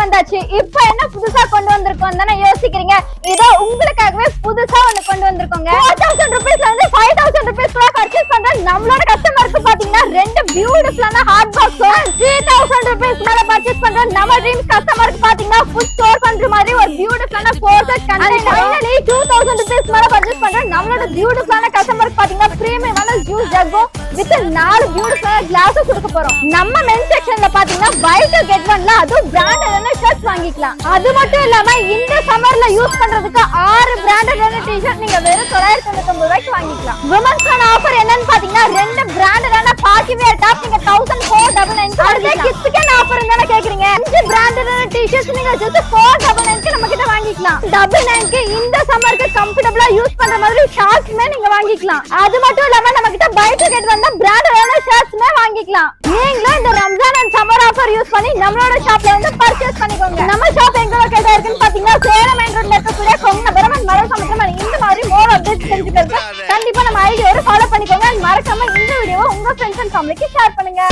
வந்தாச்சு. இப்போ என்ன புதுசா கொண்டு வந்திருக்கோம் தானே யோசிக்கிறீங்க? இதோ உங்களுக்காகவே புதுசா ஒண்ணு கொண்டு வந்திருக்கோங்க. 4000 ரூபாய்ல இருந்து 5000 ரூபாய்க்குள்ள பர்ச்சேஸ் பண்ற நம்மளோட கஸ்டமருக்கு பாத்தீங்கன்னா ரெண்டு பியூட்டிஃபுல்லான ஹாட் பாக்ஸ், 3000 ரூபாய்க்கு மேல பர்ச்சேஸ் பண்ற நம்ம ட்ரீம்ஸ் கஸ்டமருக்கு பாத்தீங்கன்னா ஃபுட் ஸ்டோர் பண்ற மாதிரி ஒரு பியூட்டிஃபுல்லான 4 கண்டெய்னர். ஃபைனலி 2000 ரூபாய்க்கு மேல பர்ச்சேஸ் பண்ற நம்மளோட பியூட்டிஃபுல்லான கஸ்டமருக்கு பாத்தீங்கன்னா பிரீமியமான ஜூஸ் ஜக்கும் வித் 4 பியூட்டிஃபுல்லான கிளாஸ் கொடுக்க போறோம். நம்ம மென் செக்ஷன்ல பாத்தீங்கன்னா buy to get one ல அது பிராண்டடான ஷர்ட்ஸ் வாங்கிக்கலாம். அது மட்டும் இல்லாம இந்த சம்மர்ல யூஸ் பண்றதுக்கு 6 பிராண்டடான டி-ஷர்ட் நீங்க வெறும் 999 ரூபாய்க்கு வாங்கிக்கலாம். விமன்ஸ்க்கான ஆஃபர் என்னன்னு பாத்தீங்கன்னா ரெண்டு பிராண்டடான பார்ட்டி வேர் டாப் நீங்க 1499 வாங்கிக்கலாம். கிட்ஸ்க்கு என்ன ஆஃபர் என்னன்னு கேக்குறீங்க? 5 பிராண்டடான டி-ஷர்ட்ஸ் நீங்க just 499 க்கு நம்ம கிட்ட வாங்கிக்கலாம். 99 க்கு இந்த சம்மருக்கு கம்ஃபர்ட்டபிளா யூஸ் பண்ற மாதிரி ஷார்ட்ஸ்மே நீங்க வாங்கிக்கலாம். அது மட்டும் இல்லாம நம்ம கிட்ட buy to get one பிராண்டடான ஷர்ட்ஸ்மே வாங்கிக்கலாம். நீங்களும் இந்த Ramzan and summer offer use பண்ணி நம்மளோட ஷாப்ல வந்து பர்ச்சேஸ் பண்ணிக்கோங்க. நம்ம ஷாப் எங்க லொகேட் இருக்குன்னு பாத்தீங்கன்னா சேலம் மெயின் ரோட்ல இருக்கக்கூடிய கொங்கபுரம் மரசமுத்திரம். இந்த மாதிரி மோர் அப்டேட்ஸ் தெரிஞ்சுக்கிறதுக்கு கண்டிப்பா நம்ம ஐடியோட ஃபாலோ பண்ணிக்கோங்க. மறக்காம இந்த வீடியோவை உங்க ஃப்ரெண்ட்ஸ் அண்ட் ஃபேமிலிக்கு ஷேர் பண்ணுங்க.